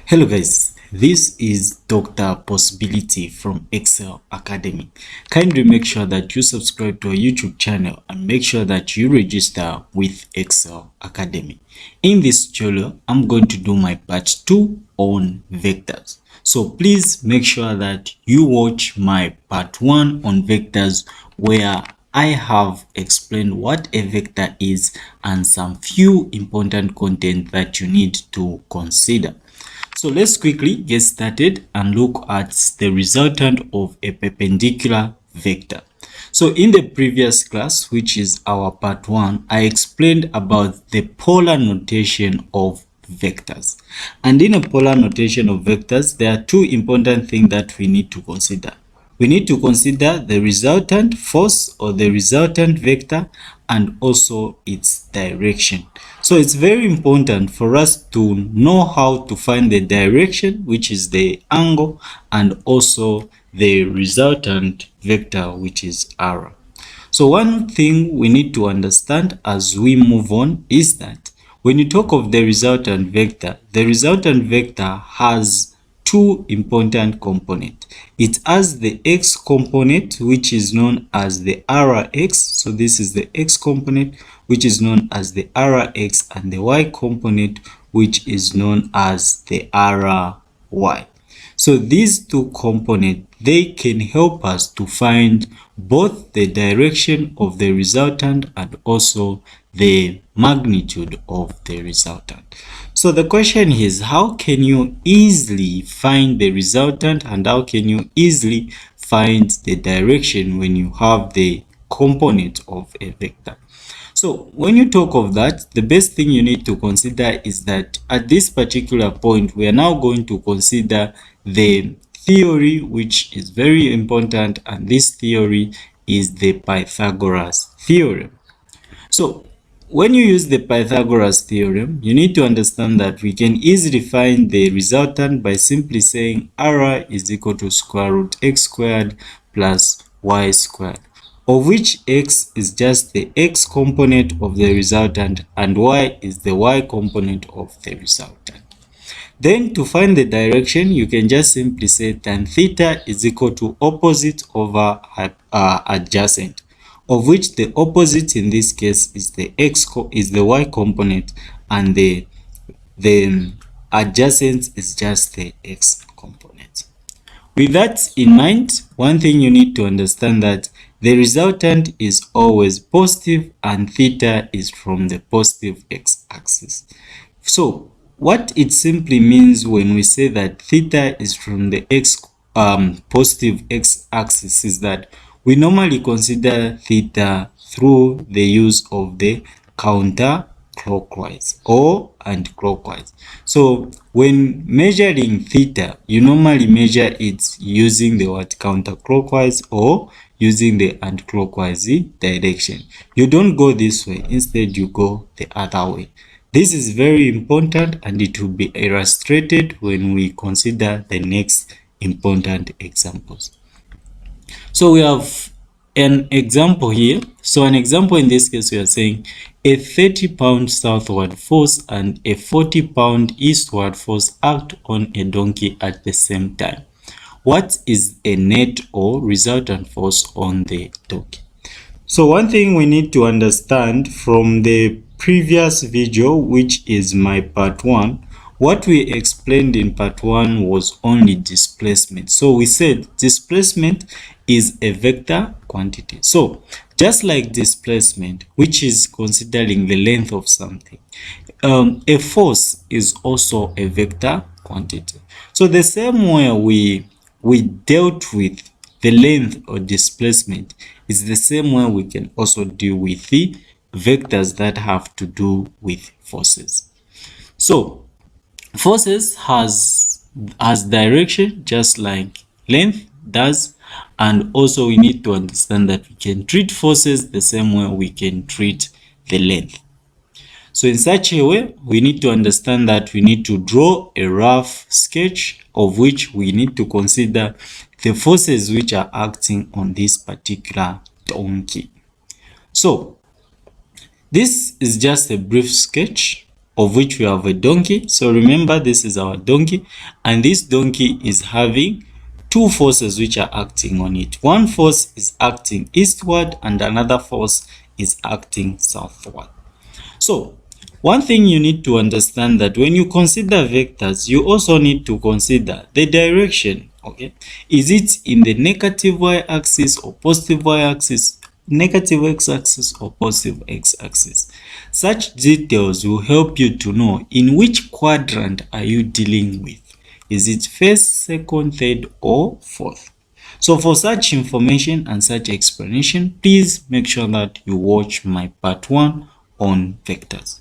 Hello guys, this is Dr. Possibility from Excel Academy. Kindly make sure that you subscribe to our YouTube channel and make sure that you register with Excel Academy. In this tutorial, I'm going to do my part 2 on vectors. So please make sure that you watch my part 1 on vectors where I have explained what a vector is and some few important content that you need to consider. So let's quickly get started and look at the resultant of a perpendicular vector. So in the previous class, which is our part 1, I explained about the polar notation of vectors. And in a polar notation of vectors, there are two important things that we need to consider. We need to consider the resultant force or the resultant vector and also its direction. So it's very important for us to know how to find the direction, which is the angle, and also the resultant vector, which is r. So one thing we need to understand as we move on is that when you talk of the resultant vector has two important components. It has the x component, which is known as the rx. So this is the x component, which is known as the rx, and the y component, which is known as the ry. So these two components, they can help us to find both the direction of the resultant and also the magnitude of the resultant. So the question is, how can you easily find the resultant and how can you easily find the direction when you have the component of a vector? So when you talk of that, the best thing you need to consider is that at this particular point, we are now going to consider the theory, which is very important, and this theory is the Pythagoras theorem. So when you use the Pythagoras theorem, you need to understand that we can easily find the resultant by simply saying r is equal to square root x squared plus y squared, of which x is just the x component of the resultant and y is the y component of the resultant. Then to find the direction, you can just simply say tan theta is equal to opposite over adjacent, of which the opposite in this case is the y component and the adjacent is just the x component. With that in mind, one thing you need to understand that the resultant is always positive and theta is from the positive x-axis. So what it simply means when we say that theta is from the positive x-axis is that we normally consider theta through the use of the counterclockwise or anti-clockwise. So when measuring theta, you normally measure it using the word counterclockwise or using the anti-clockwise direction. You don't go this way, instead you go the other way. This is very important and it will be illustrated when we consider the next important examples. So we have an example here. So an example in this case, we are saying a 30-pound southward force and a 40-pound eastward force act on a donkey at the same time. What is a net or resultant force on the donkey? So one thing we need to understand from the previous video, which is my part 1, what we explained in part 1 was only displacement. So we said displacement is a vector quantity. So just like displacement, which is considering the length of something, a force is also a vector quantity. So the same way we dealt with the length or displacement is the same way we can also deal with the vectors that have to do with forces. So forces has direction just like length does, and also we need to understand that we can treat forces the same way we can treat the length. So in such a way, we need to understand that we need to draw a rough sketch of which we need to consider the forces which are acting on this particular donkey. So this is just a brief sketch of which we have a donkey. So remember, this is our donkey, and this donkey is having two forces which are acting on it. One force is acting eastward and another force is acting southward. So one thing you need to understand, that when you consider vectors, you also need to consider the direction. Okay, is it in the negative y-axis or positive y-axis, negative x-axis or positive x-axis? Such details will help you to know in which quadrant are you dealing with. Is it first, second, third or fourth? So for such information and such explanation, please make sure that you watch my part 1 on vectors.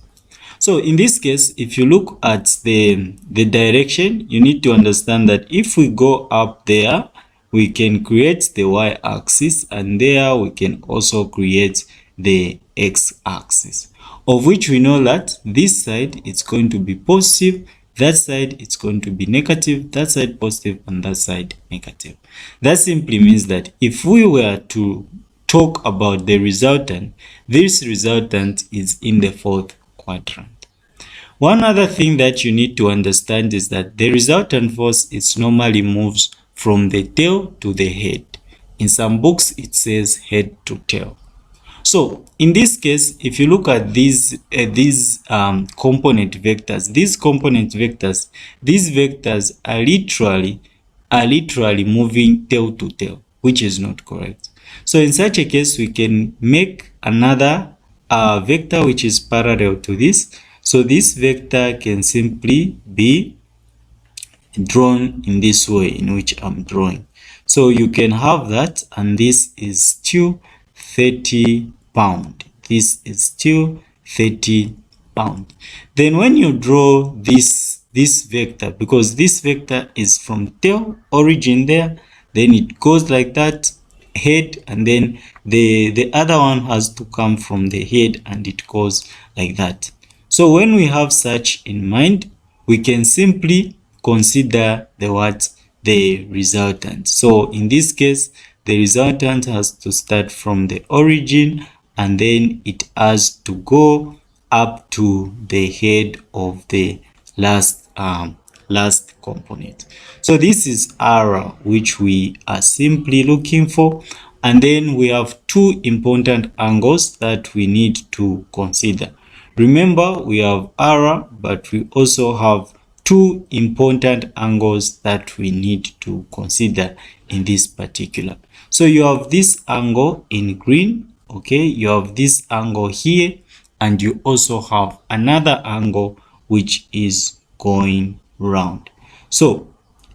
So in this case, if you look at the direction, you need to understand that if we go up there, we can create the y-axis, and there we can also create the x-axis, of which we know that this side it's going to be positive, that side it's going to be negative, that side positive, and that side negative. That simply means that if we were to talk about the resultant, this resultant is in the fourth quadrant. One other thing that you need to understand is that the resultant force is normally moves from the tail to the head. In some books it says head to tail. So in this case, if you look at these component vectors, these vectors are literally moving tail to tail, which is not correct. So in such a case, we can make another vector which is parallel to this. So this vector can simply be drawn in this way in which I'm drawing. So you can have that, and this is still 30 pound. This is still 30 pound. Then when you draw this vector, because this vector is from tail origin there, then it goes like that, head, and then the other one has to come from the head, and it goes like that. So when we have such in mind, we can simply consider the resultant. So in this case, the resultant has to start from the origin, and then it has to go up to the head of the last component. So this is R, which we are simply looking for, and then we have two important angles that we need to consider. Remember, we have R, but we also have two important angles that we need to consider in this particular. So you have this angle in green, okay, you have this angle here, and you also have another angle which is going round. So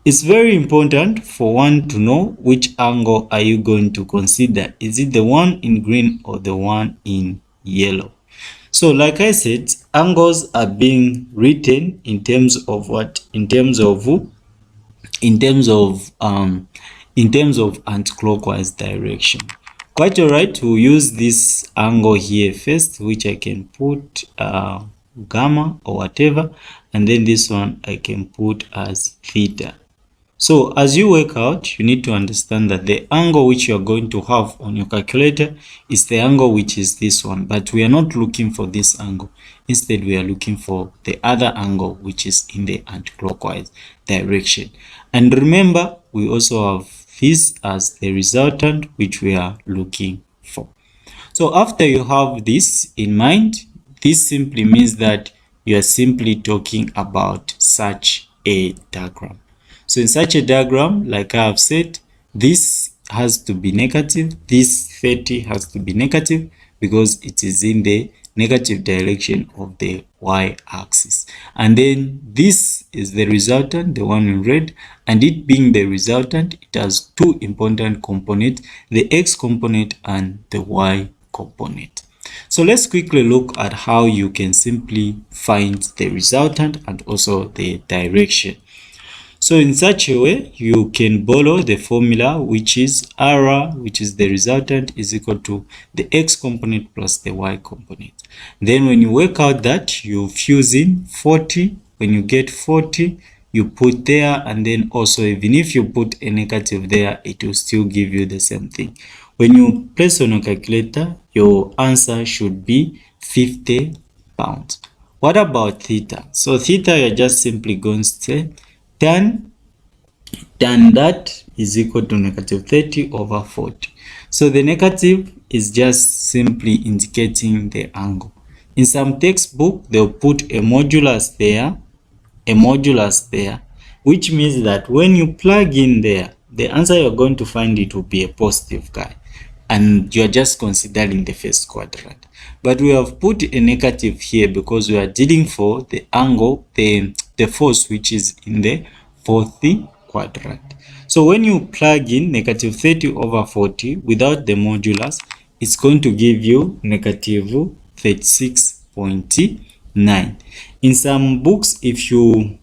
it's very important for one to know which angle are you going to consider. Is it the one in green or the one in yellow? So like I said, angles are being written in terms of what? In terms of anti-clockwise direction. Quite alright, we'll use this angle here first, which I can put gamma or whatever, and then this one I can put as theta. So as you work out, you need to understand that the angle which you are going to have on your calculator is the angle which is this one, but we are not looking for this angle. Instead, we are looking for the other angle which is in the anti-clockwise direction. And remember, we also have this as the resultant which we are looking for. So after you have this in mind, this simply means that you are simply talking about such a diagram. So in such a diagram, like I have said, this has to be negative, this 30 has to be negative because it is in the negative direction of the y-axis. And then this is the resultant, the one in red, and it being the resultant, it has two important components, the x component and the y component. So let's quickly look at how you can simply find the resultant and also the direction. So in such a way, you can borrow the formula, which is R, which is the resultant, is equal to the x component plus the y component. Then when you work out that, you fuse in 40. When you get 40, you put there, and then also even if you put a negative there, it will still give you the same thing. When you place on a calculator, your answer should be 50 pounds. What about theta? So theta, you're just simply going to say tan that is equal to negative 30 over 40. So the negative is just simply indicating the angle. In some textbook, they'll put a modulus there, which means that when you plug in there, the answer you're going to find it will be a positive guy, and you're just considering the first quadrant. But we have put a negative here because we are dealing for the angle, the force which is in the fourth quadrant. So when you plug in negative 30 over 40 without the modulus, it's going to give you negative 36.9. In some books, if you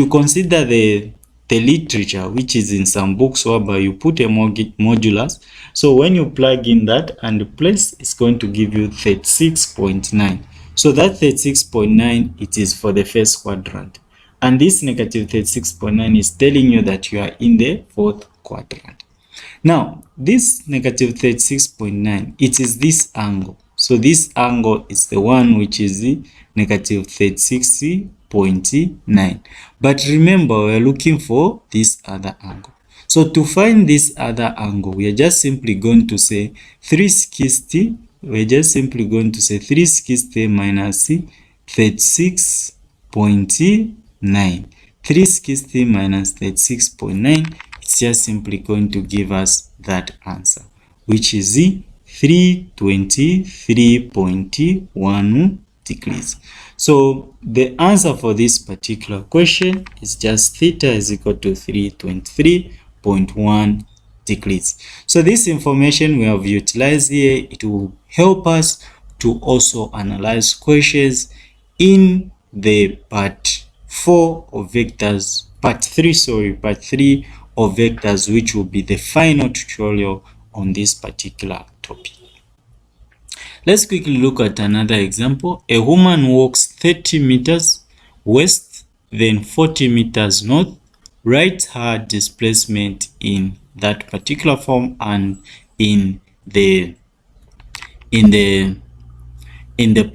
consider the literature which is in some books whereby you put a modulus, so when you plug in that and place, it's going to give you 36.9. so that 36.9, it is for the first quadrant, and this negative 36.9 is telling you that you are in the fourth quadrant. Now this negative 36.9, it is this angle. So this angle is the one which is the negative 36.9. But remember, we are looking for this other angle. So to find this other angle, we are just simply going to say 360. We're just simply going to say 360 minus 36.9. 360 minus 36.9. It's just simply going to give us that answer, which is 323.1 degrees. So the answer for this particular question is just theta is equal to 323.1 degrees. So this information we have utilized here, it will help us to also analyze questions in the part 3 of vectors, which will be the final tutorial on this particular topic. Let's quickly look at another example. A woman walks 30 meters west, then 40 meters north. Write her displacement in that particular form and in the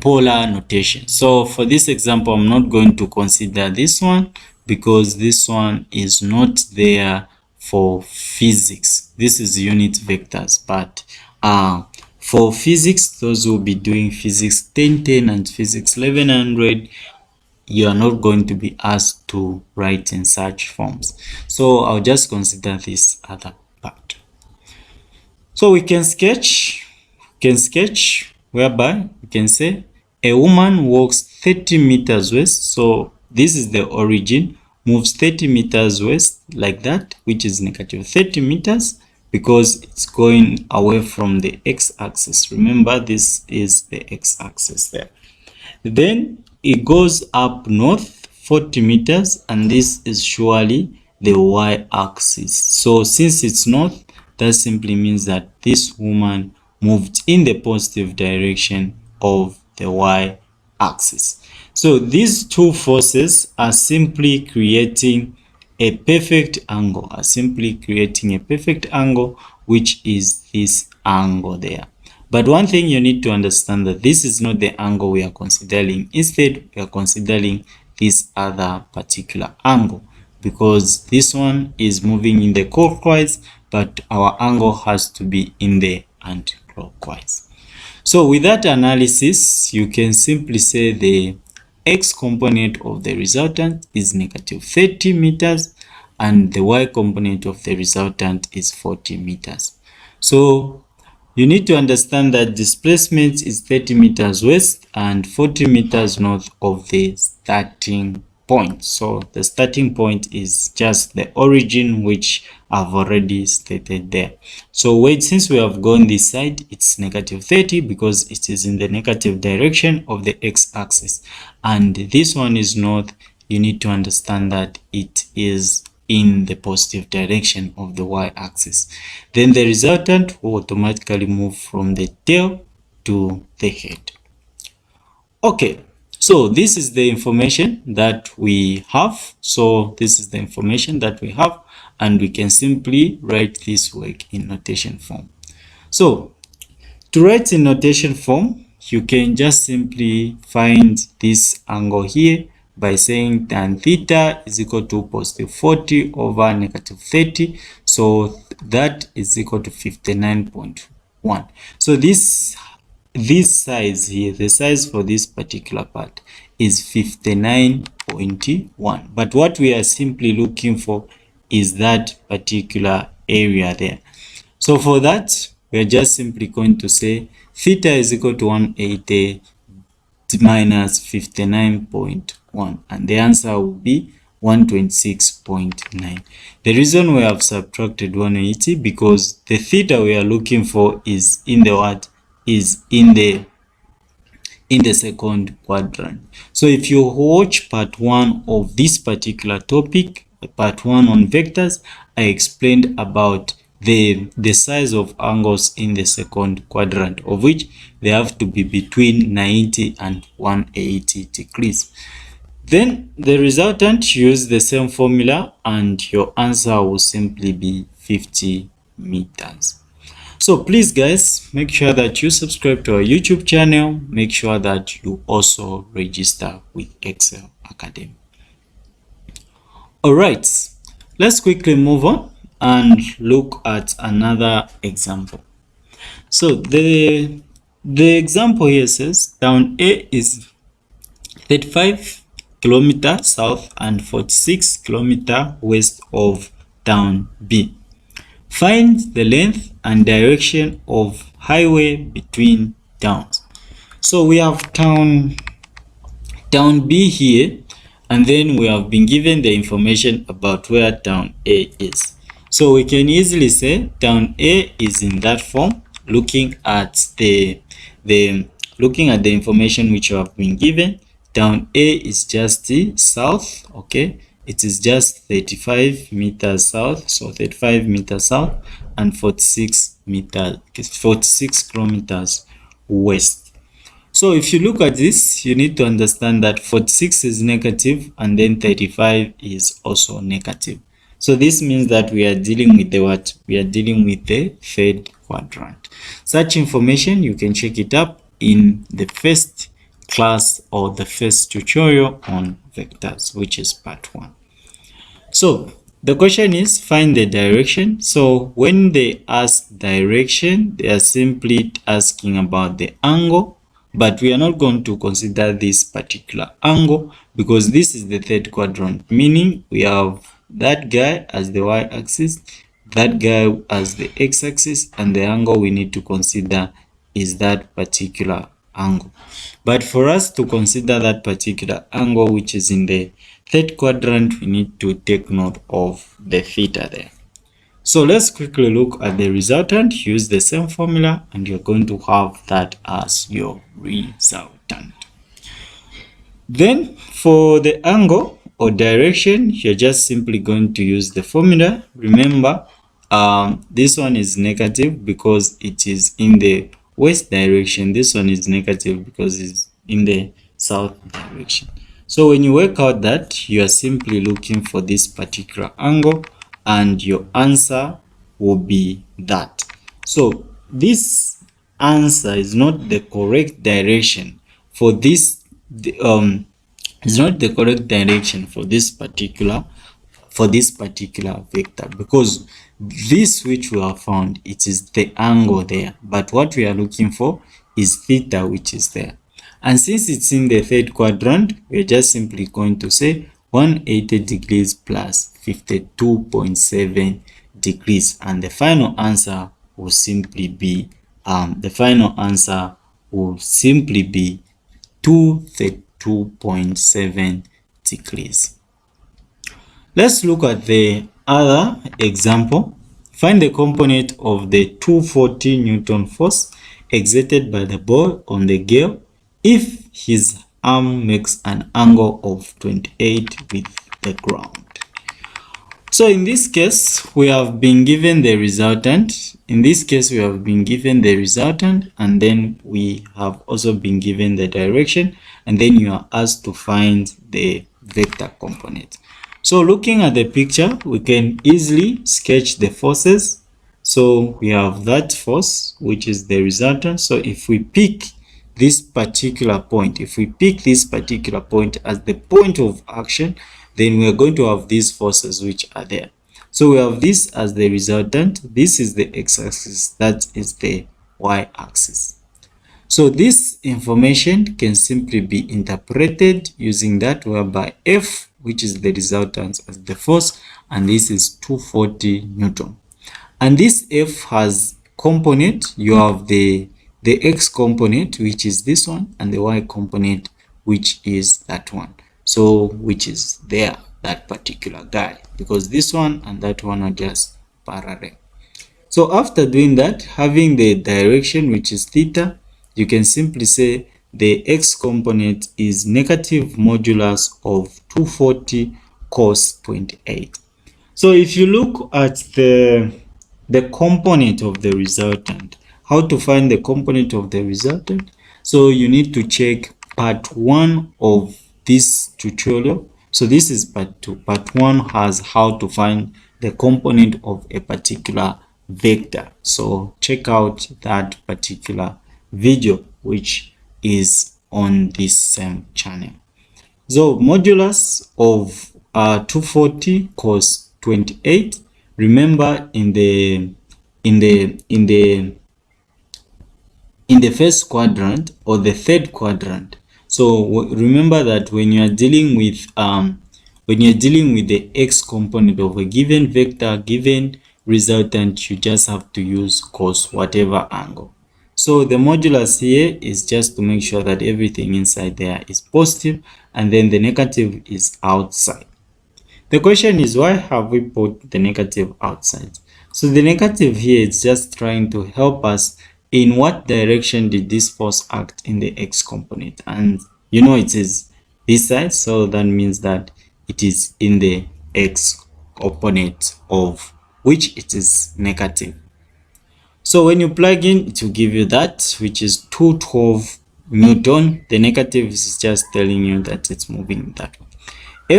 polar notation. So for this example, I'm not going to consider this one because this one is not there for physics. This is unit vectors, but for physics, those who will be doing physics 1010 and physics 1100, you are not going to be asked to write in such forms. So I'll just consider this other part. So we can sketch whereby we can say a woman walks 30 meters west. So this is the origin, moves 30 meters west like that, which is negative 30 meters because it's going away from the x-axis. Remember, this is the x-axis there. Then it goes up north 40 meters, and this is surely the y-axis. So since it's north, that simply means that this woman moved in the positive direction of the y-axis. So these two forces are simply creating a perfect angle, which is this angle there. But one thing you need to understand that this is not the angle we are considering. Instead, we are considering this other particular angle because this one is moving in the clockwise, but our angle has to be in the anti-clockwise. So with that analysis, you can simply say the x component of the resultant is negative 30 meters and the y component of the resultant is 40 meters. So you need to understand that displacement is 30 meters west and 40 meters north of the starting point. So the starting point is just the origin, which I've already stated there. So wait, since we have gone this side, it's negative 30 because it is in the negative direction of the x-axis, and this one is north. You need to understand that it is in the positive direction of the y-axis. Then the resultant will automatically move from the tail to the head. Okay, so this is the information that we have. And we can simply write this work in notation form. So to write in notation form, you can just simply find this angle here by saying tan theta is equal to positive 40 over negative 30. So that is equal to 59.1. So this size here, the size for this particular part is 59.1. But what we are simply looking for is that particular area there. So for that, we are just simply going to say theta is equal to 180 minus 59.1, and the answer will be 126.9. The reason we have subtracted 180 because the theta we are looking for is in the what? Is in the second quadrant. So if you watch part 1 of this particular topic, part 1 on vectors, I explained about the size of angles in the second quadrant, of which they have to be between 90 and 180 degrees. Then the resultant, use the same formula and your answer will simply be 50 meters. So please guys, make sure that you subscribe to our YouTube channel. Make sure that you also register with Excel Academy. All right, let's quickly move on and look at another example. So the example here says town A is 35 kilometers south and 46 kilometers west of town B. Find the length and direction of highway between towns. So we have town B here, and then we have been given the information about where town A is. So we can easily say town A is in that form, looking at the information which you have been given. Town A is just the south, okay? It is just 35 meters south, so 35 meters south and 46 kilometers west. So if you look at this, you need to understand that 46 is negative and then 35 is also negative. So this means that we are dealing with the what? We are dealing with the third quadrant. Such information, you can check it up in the first class or the first tutorial on vectors, which is part 1. So the question is find the direction. So when they ask direction, they are simply asking about the angle, but we are not going to consider this particular angle because this is the third quadrant, meaning we have that guy as the y-axis, that guy as the x-axis, and the angle we need to consider is that particular angle. But for us to consider that particular angle which is in the third quadrant, we need to take note of the theta there. So let's quickly look at the resultant. Use the same formula and you're going to have that as your resultant. Then for the angle or direction, you're just simply going to use the formula. Remember, this one is negative because it is in the west direction. This one is negative because it's in the south direction. So when you work out that, you are simply looking for this particular angle and your answer will be that. So this answer is not the correct direction for this is not the correct direction for this particular vector, because this which we have found, it is the angle there, but what we are looking for is theta, which is there. And since it's in the third quadrant, we're just simply going to say 180 degrees plus 52.7 degrees, and the final answer will simply be 232.7 degrees. Let's look at the other example. Find the component of the 240 Newton force exerted by the boy on the girl if his arm makes an angle of 28 with the ground. So in this case, we have been given the resultant. And then we have also been given the direction, and then you are asked to find the vector component. So looking at the picture, we can easily sketch the forces. So we have that force, which is the resultant. So if we pick this particular point, if we pick this particular point as the point of action, then we are going to have these forces which are there. So we have this as the resultant, this is the x-axis, that is the y-axis. So this information can simply be interpreted using that, whereby F, which is the resultant, as the force, and this is 240 Newton. And this F has component. You have the x component, which is this one, and the y component, which is that one. So which is there, that particular guy, because this one and that one are just parallel. So after doing that, having the direction, which is theta, you can simply say the x component is negative modulus of 240 cos 28. So if you look at the component of the resultant, how to find the component of the resultant? So you need to check part 1 of this tutorial. So this is part 2. Part 1 has how to find the component of a particular vector. So check out that particular video, which is on this same channel. So modulus of 240 cos 28. Remember, in the first quadrant or the third quadrant. So remember that when you are dealing with the x component of a given vector, given resultant, you just have to use cos whatever angle. So the modulus here is just to make sure that everything inside there is positive, and then the negative is outside. The question is, why have we put the negative outside? So the negative here is just trying to help us in what direction did this force act in the x component. And you know it is this side, so that means that it is in the x component of which it is negative. So when you plug in, it will give you that, which is 212 Newton. The negative is just telling you that it's moving that way.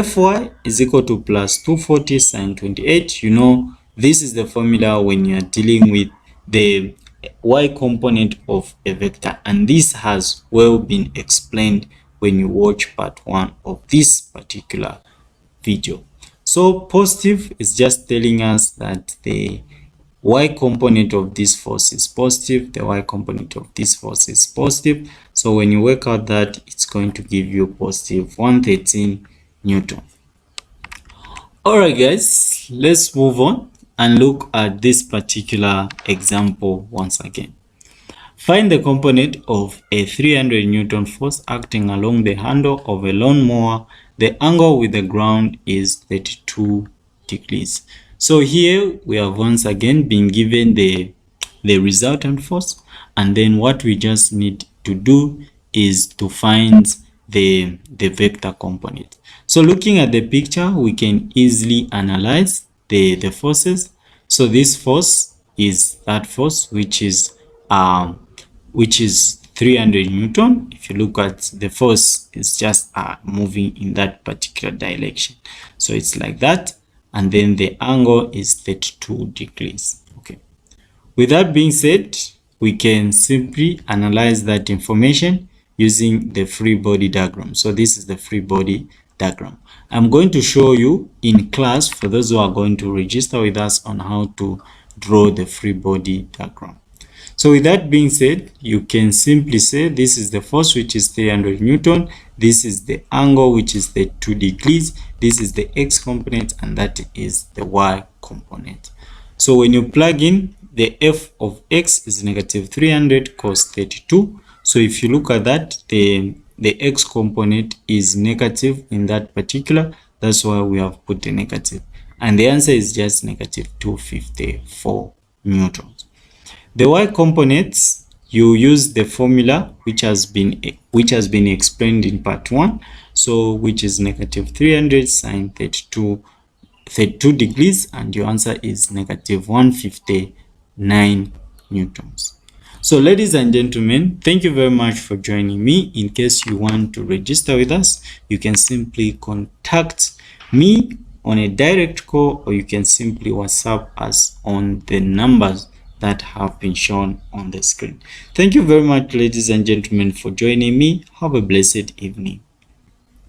Fy is equal to plus 240 sine 28. You know, this is the formula when you are dealing with the y component of a vector, and this has well been explained when you watch part 1 of this particular video. So positive is just telling us that the y component of this force is positive, the y component of this force is positive. So when you work out that, it's going to give you positive 113 Newton. Alright guys, let's move on and look at this particular example once again. Find the component of a 300 Newton force acting along the handle of a lawnmower. The angle with the ground is 32 degrees. So here we have once again been given the resultant force, and then what we just need to do is to find the vector component. So looking at the picture, we can easily analyze the forces. So this force is that force which is 300 Newton. If you look at the force, it's just moving in that particular direction. So it's like that, and then the angle is 32 degrees. Okay. With that being said, we can simply analyze that information using the free body diagram. So this is the free body diagram. I'm going to show you in class for those who are going to register with us on how to draw the free body diagram. So with that being said, you can simply say this is the force, which is 300 Newton. This is the angle, which is the 2 degrees. This is the x component, and that is the y component. So when you plug in, the f of x is negative 300 cos 32. So if you look at that, the x component is negative in that particular. That's why we have put the negative. And the answer is just negative 254 newtons. The y components, you use the formula which has been explained in part 1. So which is negative 300 sine 32 degrees, and your answer is negative 159 newtons. So ladies and gentlemen, thank you very much for joining me. In case you want to register with us, you can simply contact me on a direct call, or you can simply WhatsApp us on the numbers that have been shown on the screen. Thank you very much, ladies and gentlemen, for joining me. Have a blessed evening.